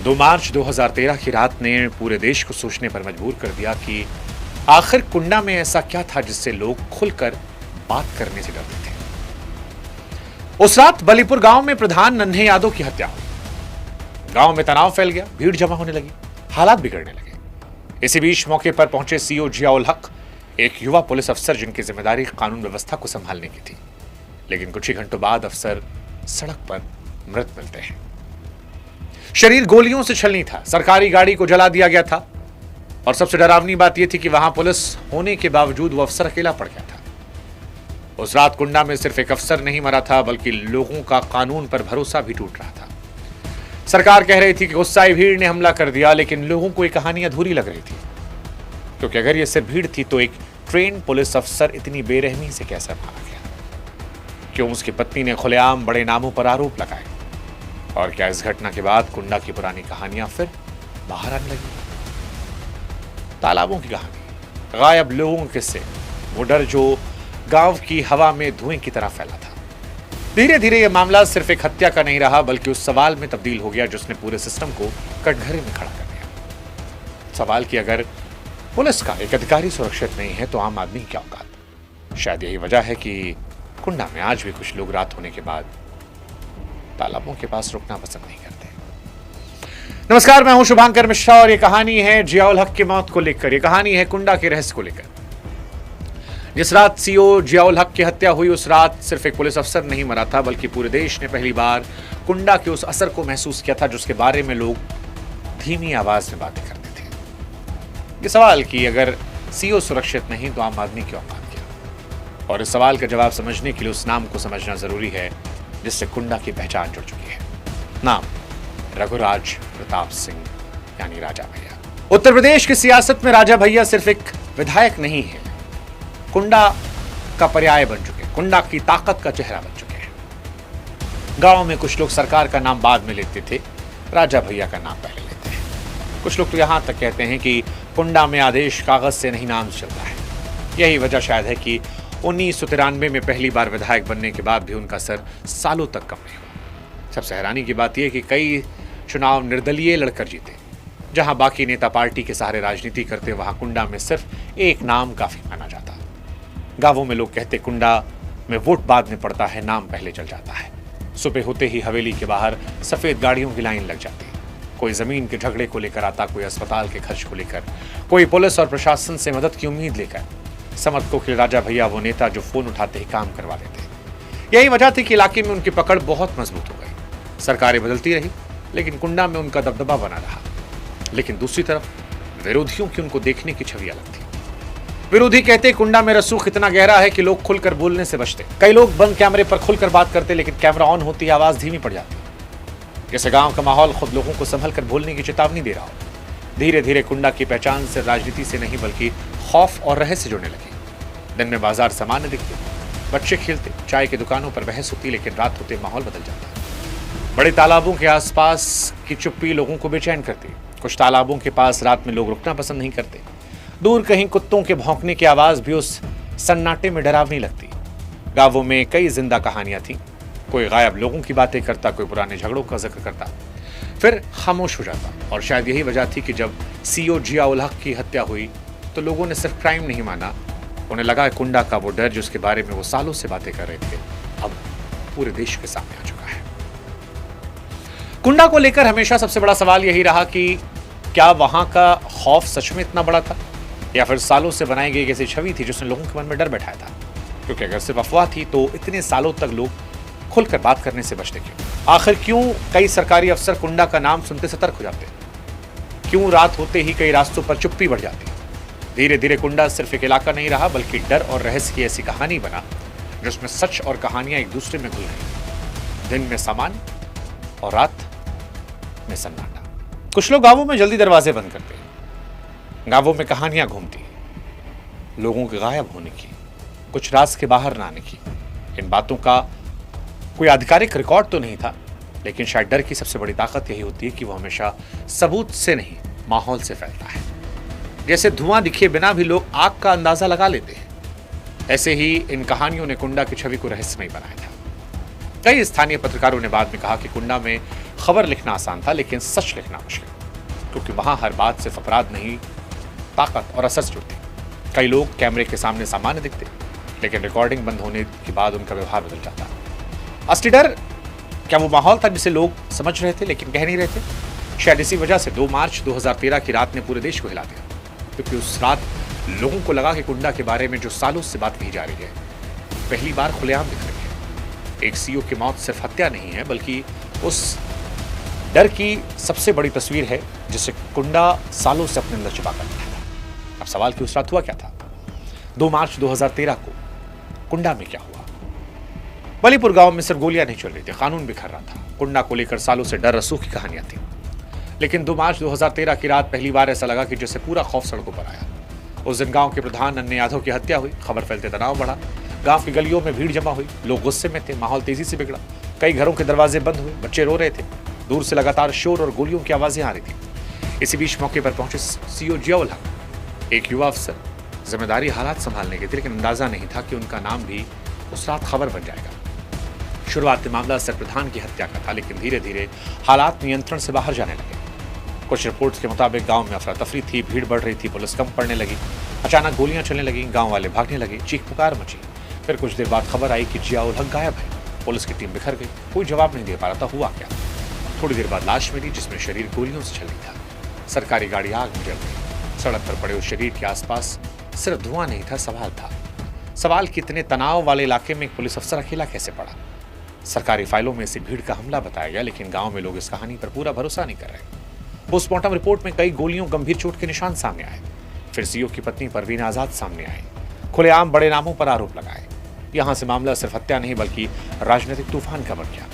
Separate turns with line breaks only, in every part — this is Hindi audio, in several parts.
2 मार्च 2013 की रात ने पूरे देश को सोचने पर मजबूर कर दिया कि आखिर कुंडा में ऐसा क्या था जिससे लोग खुलकर बात करने से डरते थे। उस रात बलीपुर गांव में प्रधान नन्हे यादव की हत्या हुई। गांव में तनाव फैल गया, भीड़ जमा होने लगी, हालात बिगड़ने लगे। इसी बीच मौके पर पहुंचे सीओ जियाउल हक, एक युवा पुलिस अफसर जिनकी जिम्मेदारी कानून व्यवस्था को संभालने की थी। लेकिन कुछ ही घंटों बाद अफसर सड़क पर मृत मिलते हैं। शरीर गोलियों से छलनी था, सरकारी गाड़ी को जला दिया गया था और सबसे डरावनी बात यह थी कि वहां पुलिस होने के बावजूद वो अफसर अकेला पड़ गया था। उस रात कुंडा में सिर्फ एक अफसर नहीं मरा था, बल्कि लोगों का कानून पर भरोसा भी टूट रहा था। सरकार कह रही थी कि गुस्साई भीड़ ने हमला कर दिया, लेकिन लोगों को ये कहानी अधूरी लग रही थी, क्योंकि अगर ये सिर्फ भीड़ थी तो एक ट्रेन पुलिस अफसर इतनी बेरहमी से कैसे मारा गया? क्यों उसकी पत्नी ने खुलेआम बड़े नामों पर आरोप लगाए? और क्या इस घटना के बाद कुंडा की पुरानी कहानियां फिर बाहर आने लगी? तालाबों की कहानी, गायब लोगों के किस्से, वो डर जो गांव की हवा में धुएं की तरह फैला था। धीरे धीरे यह मामला सिर्फ एक हत्या का नहीं रहा, बल्कि उस सवाल में तब्दील हो गया जिसने पूरे सिस्टम को कटघरे में खड़ा कर दिया। सवाल कि अगर पुलिस का एक अधिकारी सुरक्षित नहीं है तो आम आदमी की क्या औकात? शायद यही वजह है कि कुंडा में आज भी कुछ लोग रात होने के बाद तालाबों के पास रुकना पसंद नहीं करते। नमस्कार, मैं हूं शुभांकर मिश्रा और ये कहानी है जियाउल हक की मौत को लेकर। ये कहानी है कुंडा के रहस्य को लेकर। जिस रात सीओ जियाउल हक की हत्या हुई, उस रात सिर्फ एक पुलिस अफसर नहीं मरा था, बल्कि पूरे देश ने पहली बार कुंडा के उस असर को महसूस किया था जिसके बारे में लोग धीमी आवाज में बातें करते थे। ये सवाल कि अगर सीओ सुरक्षित नहीं तो आम आदमी की औकात क्या? और इस सवाल का जवाब समझने के लिए उस नाम को समझना जरूरी है जिससे कुंडा की पहचान जुड़ चुकी है। नाम रघुराज प्रताप सिंह, यानी राजा भैया। उत्तर प्रदेश की सियासत में राजा भैया सिर्फ एक विधायक नहीं है, कुंडा का पर्याय बन चुके हैं, कुंडा की ताकत का चेहरा बन चुके हैं। गांव में कुछ लोग सरकार का नाम बाद में लेते थे, राजा भैया का नाम पहले लेते हैं। कुछ लोग तो यहां तक कहते हैं कि कुंडा में आदेश कागज से नहीं नाम चलता है। यही वजह शायद है कि 1993 में पहली बार विधायक बनने के बाद भी उनका सर सालों तक कम नहीं हुआ। सबसे हैरानी की बात यह कि कई चुनाव निर्दलीय लड़कर जीते। जहां बाकी नेता पार्टी के सहारे राजनीति करते, वहां कुंडा में सिर्फ एक नाम काफी माना जाता। गांवों में लोग कहते कुंडा में वोट बाद में पड़ता है, नाम पहले चल जाता है। सुबह होते ही हवेली के बाहर सफेद गाड़ियों की लाइन लग जाती। कोई जमीन के झगड़े को लेकर आता, कोई अस्पताल के खर्च को लेकर, कोई पुलिस और प्रशासन से मदद की उम्मीद लेकर। समर्थकों के राजा भैया वो नेता जो फोन उठाते ही काम करवा देते। यही वजह थी कि इलाके में उनकी पकड़ बहुत मजबूत हो गई। सरकारें बदलती रही, लेकिन कुंडा में उनका दबदबा बना रहा। लेकिन दूसरी तरफ विरोधियों की उनको देखने की छवि अलग थी। विरोधी कहते कुंडा में रसूख इतना गहरा है कि लोग खुलकर बोलने से बचते। कई लोग बंद कैमरे पर खुलकर बात करते, लेकिन कैमरा ऑन होती ही आवाज धीमी पड़ जाती, जैसे गांव का माहौल खुद लोगों को संभल कर बोलने की चेतावनी दे रहा हो। धीरे धीरे कुंडा की पहचान से राजनीति से नहीं बल्कि खौफ और रहस्य जुड़ने लगी। दिन में बाजार सामान्य दिखते, बच्चे खेलते, चाय की दुकानों पर बहस होती, लेकिन रात होते माहौल बदल जाता। बड़े तालाबों के आसपास की चुप्पी लोगों को बेचैन करती। कुछ तालाबों के पास रात में लोग रुकना पसंद नहीं करते। दूर कहीं कुत्तों के भौंकने की आवाज भी उस सन्नाटे में डरावनी लगती। गांवों में कई जिंदा कहानियां थीं। कोई गायब लोगों की बातें करता, कोई पुराने झगड़ों का जिक्र करता, फिर खामोश हो जाता। और शायद यही वजह थी कि जब सीओ जियाउल हक की हत्या हुई तो लोगों ने सिर्फ क्राइम नहीं माना, उन्हें लगा कुंडा का वो डर जिसके बारे में वो सालों से बातें कर रहे थे, अब पूरे देश के सामने आ चुका है। कुंडा को लेकर हमेशा सबसे बड़ा सवाल यही रहा कि क्या वहां का खौफ सच में इतना बड़ा था, या फिर सालों से बनाई गई ऐसी छवि थी जिसने लोगों के मन में डर बैठाया था? क्योंकि अगर सिर्फ अफवाह थी तो इतने सालों तक लोग खुलकर बात करने से बचते क्यों? आखिर क्यों कई सरकारी अफसर कुंडा का नाम सुनते सतर्क हो जाते? क्यों रात होते ही कई रास्तों पर चुप्पी बढ़ जाती? धीरे धीरे कुंडा सिर्फ एक इलाका नहीं रहा, बल्कि डर और रहस्य की ऐसी कहानी बना जिसमें सच और कहानियां एक दूसरे में घुल गई। दिन में सामान्य और रात में सन्नाटा। कुछ लोग गांवों में जल्दी दरवाजे बंद करते, गांवों में कहानियां घूमती, लोगों के गायब होने की, कुछ रात के बाहर न आने की। इन बातों का कोई आधिकारिक रिकॉर्ड तो नहीं था, लेकिन शायद डर की सबसे बड़ी ताकत यही होती है कि वो हमेशा सबूत से नहीं, माहौल से फैलता है। जैसे धुआं दिखे बिना भी लोग आग का अंदाजा लगा लेते हैं, ऐसे ही इन कहानियों ने कुंडा की छवि को रहस्यमय बनाया था। कई स्थानीय पत्रकारों ने बाद में कहा कि कुंडा में खबर लिखना आसान था, लेकिन सच लिखना मुश्किल, क्योंकि वहां हर बात सिर्फ अपराध नहीं, ताकत और असर से जुड़ती। कई लोग कैमरे के सामने सामान्य दिखते, लेकिन रिकॉर्डिंग बंद होने के बाद उनका व्यवहार बदल जाता। असली डर क्या वो माहौल था जिसे लोग समझ रहे थे लेकिन कह नहीं रहे थे? शायद इसी वजह से 2 मार्च 2013 की रात ने पूरे देश को हिला दिया, क्योंकि उस रात लोगों को लगा कि कुंडा के बारे में जो सालों से बात कही जा रही है पहली बार खुलेआम दिख रही है। एक सीईओ की मौत सिर्फ हत्या नहीं है, बल्कि उस डर की सबसे बड़ी तस्वीर है जिसे कुंडा सालों से अपने अंदर छिपा कर रखा था। अब सवाल कि उस रात हुआ क्या था? 2 मार्च 2013 को कुंडा में क्या हुआ? बलीपुर गांव में सिर्फ गोलियां नहीं चल रही थी, कानून बिखर रहा था। कुंडा को लेकर सालों से डर रसूख की कहानियां थी, लेकिन 2 मार्च 2013 की रात पहली बार ऐसा लगा कि जैसे पूरा खौफ सड़कों पर आया। उस दिन गांव के प्रधान अन्य यादव की हत्या हुई। खबर फैलते तनाव बढ़ा, गांव की गलियों में भीड़ जमा हुई, लोग गुस्से में थे, माहौल तेजी से बिगड़ा। कई घरों के दरवाजे बंद हुए, बच्चे रो रहे थे, दूर से लगातार शोर और गोलियों की आवाजें आ रही थी। इसी बीच मौके पर पहुंचे सीईओ जियाउल हक, एक युवा अफसर, जिम्मेदारी हालात संभालने के थे, लेकिन अंदाजा नहीं था कि उनका नाम भी उस रात खबर बन जाएगा। शुरुआत में मामला सिर्फ प्रधान की हत्या का था, लेकिन धीरे धीरे हालात नियंत्रण से बाहर जाने लगे। कुछ रिपोर्ट्स के मुताबिक गांव में अफरा तफरी थी, भीड़ बढ़ रही थी, पुलिस कम पड़ने लगी, अचानक गोलियां चलने लगी, गांव वाले भागने लगे, चीख पुकार मची। फिर कुछ देर बाद खबर आई कि जियाउल हक गायब है। पुलिस की टीम बिखर गई, कोई जवाब नहीं दे पा रहा था हुआ क्या। थोड़ी देर बाद लाश मिली जिसमें शरीर गोलियों से छलनी था। सरकारी गाड़ी आग में जल गई। सड़क पर पड़े उस शरीर के आसपास सिर्फ धुआं नहीं था, सवाल था। सवाल कितने तनाव वाले इलाके में एक पुलिस अफसर अकेला कैसे पड़ा? सरकारी फाइलों में इसे भीड़ का हमला बताया गया, लेकिन गांव में लोग इस कहानी पर पूरा भरोसा नहीं कर रहे। पोस्टमार्टम रिपोर्ट में कई गोलियों, गंभीर चोट के निशान सामने आए। फिर सीईओ की पत्नी परवीन आजाद सामने आई, खुलेआम बड़े नामों पर आरोप लगाए। यहां से मामला सिर्फ हत्या नहीं बल्कि राजनीतिक तूफान का बन गया।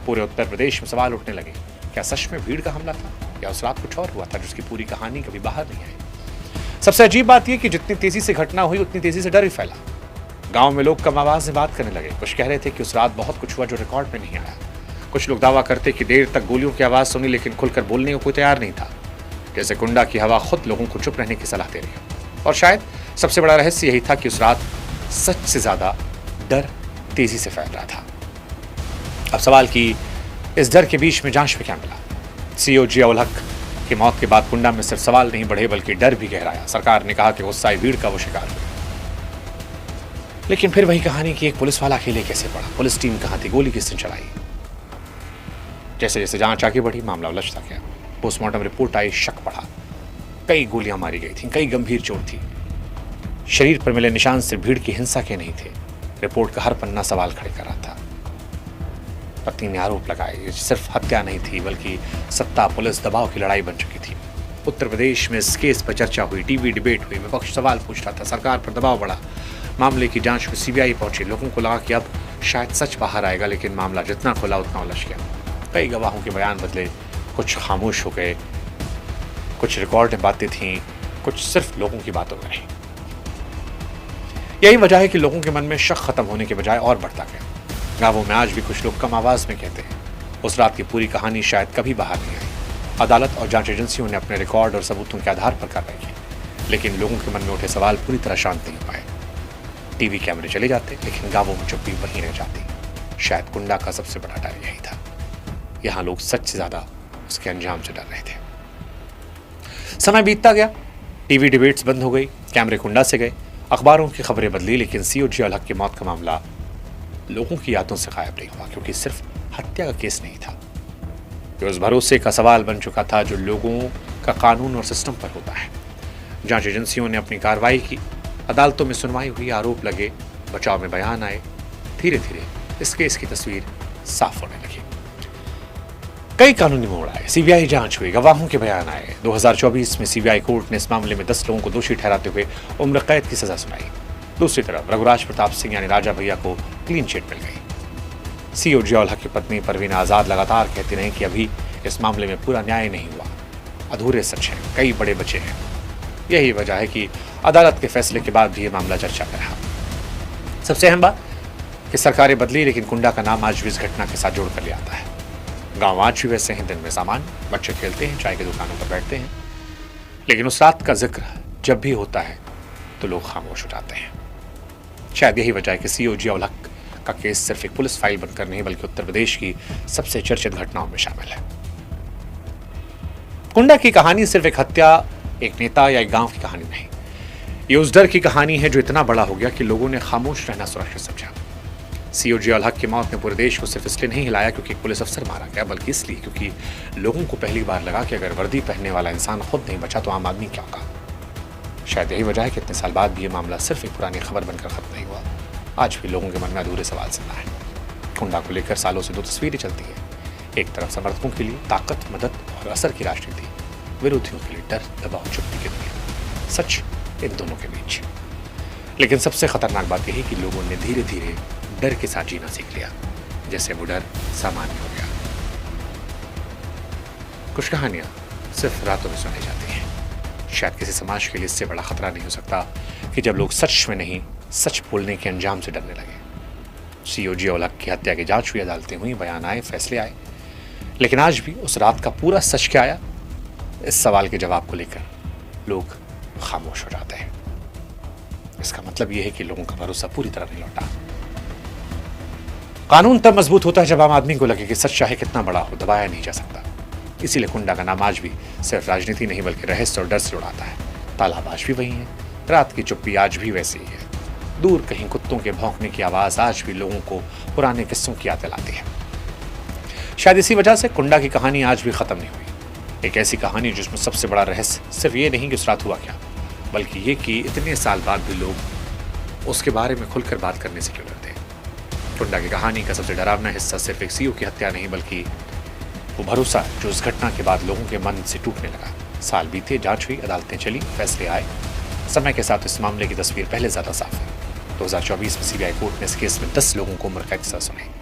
पूरे उत्तर प्रदेश में सवाल उठने लगे, क्या सच में भीड़ का हमला था या उस रात कुछ और हुआ था जिसकी पूरी कहानी कभी बाहर नहीं आई? सबसे अजीब बात यह कि जितनी तेजी से घटना हुई उतनी तेजी से डर भी फैला। गांव में लोग कम आवाज में बात करने लगे। कुछ कह रहे थे कि उस रात बहुत कुछ हुआ जो रिकॉर्ड में नहीं आया। कुछ लोग दावा करते कि देर तक गोलियों की आवाज सुनी, लेकिन खुलकर बोलने को कोई तैयार नहीं था, जैसे कुंडा की हवा खुद लोगों को चुप रहने की सलाह दे रही है। और शायद सबसे बड़ा रहस्य यही था कि उस रात सच से ज्यादा डर तेजी से फैल रहा था। अब सवाल कि इस डर के बीच में जांच में क्या मिला? सीईओ जियाउल हक की मौत के बाद कुंडा में सिर्फ सवाल नहीं बढ़े बल्कि डर भी गहराया। सरकार ने कहा कि गुस्साई भीड़ का वो शिकार हुआ, लेकिन फिर वही कहानी कि एक पुलिस वाला अकेले कैसे पड़ा, पुलिस टीम कहां थी, गोली किसने चलाई? जैसे जैसे जांच आगे बढ़ी मामला उलझता गया। पोस्टमार्टम रिपोर्ट आई, शक बढ़ा। कई गोलियां मारी गई थीं, कई गंभीर चोट थी। शरीर पर मिले निशान सिर्फ भीड़ की हिंसा के नहीं थे। रिपोर्ट का हर पन्ना सवाल खड़े कर रहा था। पत्नी ने आरोप लगाए ये सिर्फ हत्या नहीं थी बल्कि सत्ता पुलिस दबाव की लड़ाई बन चुकी थी। उत्तर प्रदेश में इस केस पर चर्चा हुई, टीवी डिबेट हुई, विपक्ष सवाल पूछ रहा था, सरकार पर दबाव बढ़ा। मामले की जांच में सीबीआई पहुंची। लोगों को लगा कि अब शायद सच बाहर आएगा, लेकिन मामला जितना खुला उतना उलझ गया। कई गवाहों के बयान बदले, कुछ खामोश हो गए, कुछ रिकॉर्ड में बातें थीं, कुछ सिर्फ लोगों की बातों में रही। यही वजह है कि लोगों के मन में शक खत्म होने के बजाय और बढ़ता गया। गांवों में आज भी कुछ लोग कम आवाज में कहते हैं उस रात की पूरी कहानी शायद कभी बाहर नहीं आई। अदालत और जांच एजेंसियों ने अपने रिकॉर्ड और सबूतों के आधार पर कार्रवाई की, लेकिन लोगों के मन में उठे सवाल पूरी तरह शांत नहीं पाए। टीवी कैमरे चले जाते, लेकिन गांवों में चुप्पी वहीं रह जाती। शायद कुंडा का सबसे बड़ा डर यही था। यहां लोग सच से ज्यादा उसके अंजाम से डर रहे थे। समय बीतता गया, टीवी डिबेट्स बंद हो गई, कैमरे कुंडा से गए, अखबारों की खबरें बदली, लेकिन सीईओ जियाउल हक की मौत का मामला लोगों की यादों से गायब नहीं हुआ, क्योंकि सिर्फ हत्या का केस नहीं था। ये उस भरोसे का सवाल बन चुका था जो लोगों का कानून और सिस्टम पर होता है। जांच एजेंसियों ने अपनी कार्रवाई की, अदालतों में सुनवाई हुई, आरोप लगे, बचाव में बयान आए। धीरे धीरे इस केस की तस्वीर साफ होने लगी। कई कानूनी मोड़ आए, सीबीआई जांच हुई, गवाहों के बयान आए। 2024 में सीबीआई कोर्ट ने इस मामले में 10 लोगों को दोषी ठहराते हुए उम्र कैद की सजा सुनाई। दूसरी तरफ रघुराज प्रताप सिंह यानी राजा भैया को क्लीन चिट मिल गई। सीईओ जियाउल हक की पत्नी परवीन आजाद लगातार कहती रही कि अभी इस मामले में पूरा न्याय नहीं हुआ, अधूरे सच हैं, कई बड़े बचे हैं। यही वजह है कि अदालत के फैसले के बाद भी ये मामला चर्चा में रहा। सबसे अहम बात कि सरकारें बदली, लेकिन कुंडा का नाम आज भी इस घटना के साथ जोड़कर ले आता है। गांव आज भी वैसे हैं, दिन में सामान, बच्चे खेलते हैं, चाय की दुकानों पर बैठते हैं, लेकिन उस रात का जिक्र जब भी होता है तो लोग खामोश हो जाते हैं। शायद यही वजह है कि सीईओ जियाउल हक का केस सिर्फ एक पुलिस फाइल बनकर नहीं बल्कि उत्तर प्रदेश की सबसे चर्चित घटनाओं में शामिल है। कुंडा की कहानी सिर्फ एक हत्या, एक नेता या एक गांव की कहानी नहीं। ये उस डर की कहानी है जो इतना बड़ा हो गया कि लोगों ने खामोश रहना सुरक्षित समझा। सीओ जियाउल हक की मौत ने पूरे देश को सिर्फ इसलिए नहीं हिलाया क्योंकि एक पुलिस अफसर मारा गया, बल्कि इसलिए क्योंकि लोगों को पहली बार लगा कि अगर वर्दी पहनने वाला इंसान खुद नहीं बचा तो आम आदमी क्या होगा। शायद यही वजह है कि इतने साल बाद भी ये मामला सिर्फ एक पुरानी खबर बनकर खत्म नहीं हुआ। आज भी लोगों के मन में अधूरे सवाल जिंदा है। कुंडा को लेकर सालों से दो तस्वीरें चलती हैं। एक तरफ समर्थकों के लिए ताकत, मदद और असर की राजनीति, विरोधियों के लिए डर, दबाव, चुप्पी की दुनिया। सच इन दोनों के बीच। लेकिन सबसे खतरनाक बात यही कि लोगों ने धीरे धीरे डर के साथ जीना सीख लिया, जैसे वो डर सामान्य हो गया। कुछ कहानियां सिर्फ रातों में सुनी जाती हैं। शायद किसी समाज के लिए इससे बड़ा खतरा नहीं हो सकता कि जब लोग सच में नहीं, सच बोलने के अंजाम से डरने लगे। सीओ जियाउल हक की हत्या की जांच हुई, अदालतें हुई, बयान आए, फैसले आए, लेकिन आज भी उस रात का पूरा सच क्या आया, इस सवाल के जवाब को लेकर लोग खामोश हो जाते हैं। इसका मतलब यह है कि लोगों का भरोसा पूरी तरह नहीं लौटा। कानून तब मजबूत होता है जब आम आदमी को लगे कि सच चाहे कितना बड़ा हो, दबाया नहीं जा सकता। इसीलिए कुंडा का नाम आज भी सिर्फ राजनीति नहीं बल्कि रहस्य और डर से उड़ाता है। तालाब आज भी वही है, रात की चुप्पी आज भी वैसी ही है, दूर कहीं कुत्तों के भौंकने की आवाज आज भी लोगों को पुराने किस्सों की याद दिलाती है। शायद इसी वजह से कुंडा की कहानी आज भी खत्म नहीं हुई। एक ऐसी कहानी जिसमें सबसे बड़ा रहस्य सिर्फ ये नहीं कि उस रात हुआ क्या, बल्कि ये कि इतने साल बाद भी लोग उसके बारे में खुलकर बात करने से क्यों डरते हैं। कुंडा की कहानी का सबसे डरावना हिस्सा सिर्फ एक सीओ की हत्या नहीं, बल्कि वो भरोसा जो उस घटना के बाद लोगों के मन से टूटने लगा। साल बीते, जांच हुई, अदालतें चली, फैसले आए। समय के साथ इस मामले की तस्वीर पहले ज्यादा साफ है। 2024 में सीबीआई कोर्ट ने इस केस में 10 लोगों को उम्र कैद की सजा सुनाई।